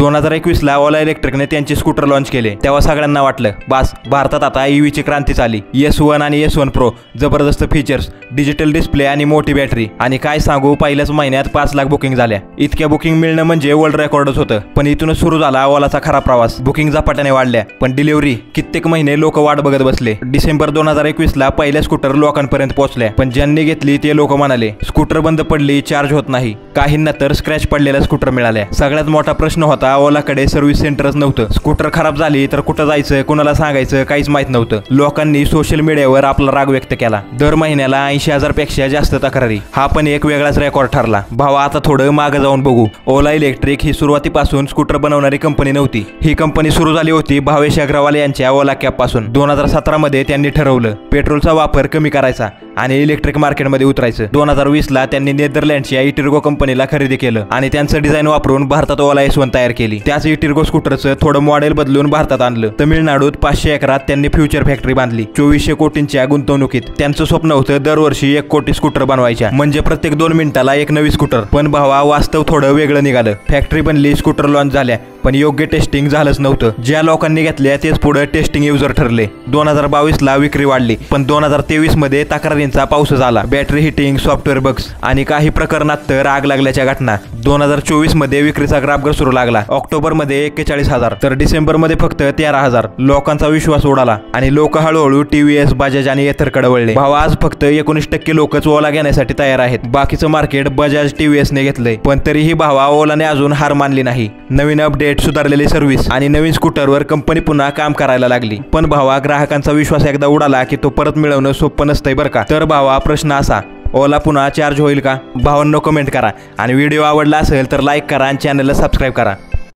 2021ला ओला इलेक्ट्रिकने त्यांचे scooter launch केले। तेव्हा सगळ्यांना वाटलं बस भारतात आता ईव्हीची क्रांती झाली। S1 आणि S1 Pro जबरदस्त फीचर्स, डिजिटल डिस्प्ले आणि मोठी बॅटरी, आणि काय सांगू पहिल्याच महिन्यात 5 लाख बुकिंग झाल्या। इतक्या बुकिंग मिळणं म्हणजे वर्ल्ड रेकॉर्डच होतं। पण इथूनच सुरू झाला ओलाचा खरा प्रवास। बुकिंग झपाट्याने वाढल्या पण डिलिव्हरी कित्येक महिने लोक वाट बघत बसले। डिसेंबर 2021ला पहिल्या स्कूटर लोकांपर्यंत पोहोचल्या, पण ज्यांनी घेतली ते लोक म्हणाले स्कूटर बंद पडली, चार्ज होत नाही। काहींना तर स्क्रॅच पडलेल्या स्कूटर मिळाल्या। सगळ्यात मोठा प्रश्न होता ओलाकडे सर्व्हिस सेंटरच नव्हतं। स्कूटर खराब झाली तर कुठं जायचं, कुणाला सांगायचं काहीच माहित नव्हतं। लोकांनी सोशल मीडियावर आपला राग व्यक्त केला। दर महिन्याला 80,000 पेक्षा जास्त तक्रारी, हा पण एक वेगळाच रेकॉर्ड ठरला। भावा आता थोडं मागे जाऊन बघू। ओला इलेक्ट्रिक ही सुरुवातीपासून स्कूटर बनवणारी कंपनी नव्हती। ही कंपनी सुरू झाली होती भावेश अग्रवाल यांच्या ओला कॅब पासून। 2017 मध्ये त्यांनी ठरवलं पेट्रोलचा वापर कमी करायचा आणि इलेक्ट्रिक मार्केटमध्ये उतरायचं। 2020ला त्यांनी नेदरलँडच्या इटिर्गो कंपनीला खरेदी केलं आणि त्यांचं डिझाईन वापरून भारतात ओला S1 तयार केली। त्याच इटिर्गो स्कूटरचं थोडं मॉडेल बदलून भारतात आणलं। तमिळनाडूत 500 एकरात त्यांनी फ्युचर फॅक्टरी बांधली। 2400 कोटींच्या गुंतवणुकीत त्यांचं स्वप्न होतं दरवर्षी 1 कोटी स्कूटर बनवायच्या, म्हणजे प्रत्येक 2 मिनिटाला एक नवी स्कूटर। पण भावा वास्तव थोडं वेगळं निघालं। फॅक्टरी बनली, स्कूटर लॉन्च झाल्या, पण योग्य टेस्टिंग झालंच नव्हतं। ज्या लोकांनी घेतल्या तेच पुढे टेस्टिंग युजर ठरले। 2022ला विक्री वाढली, पण 2023 मध्ये तक्रारींचा पाऊस झाला। बॅटरी हिटिंग, सॉफ्टवेअर बग्स आणि काही प्रकरणात तर आग लागल्याच्या घटना। 2024 मध्ये विक्रीचा ग्राफ घसरू लागला। ऑक्टोबर मध्ये 41,000 तर डिसेंबर मध्ये फक्त 13,000। लोकांचा विश्वास उडाला आणि लोक हळूहळू TVS, बजाज आणि एथरकडे वळले। भावा आज फक्त 19% लोकच ओला घेण्यासाठी तयार आहेत। बाकीचं मार्केट बजाज, TVS ने घेतलंय। पण तरीही भावा ओलाने अजून हार मानली नाही। नवीन अपडेट, सुधारलेली सर्व्हिस आणि नवीन स्कूटरवर कंपनी पुन्हा काम करायला लागली। पण भावा ग्राहकांचा विश्वास एकदा उडाला की तो परत मिळवणं सोपं नसतंय बरं का। तर भावा प्रश्न असा, ओला पुन्हा चार्ज होईल का? भावांनो कमेंट करा आणि व्हिडिओ आवडला असेल तर लाईक करा आणि चॅनलला सबस्क्राईब करा।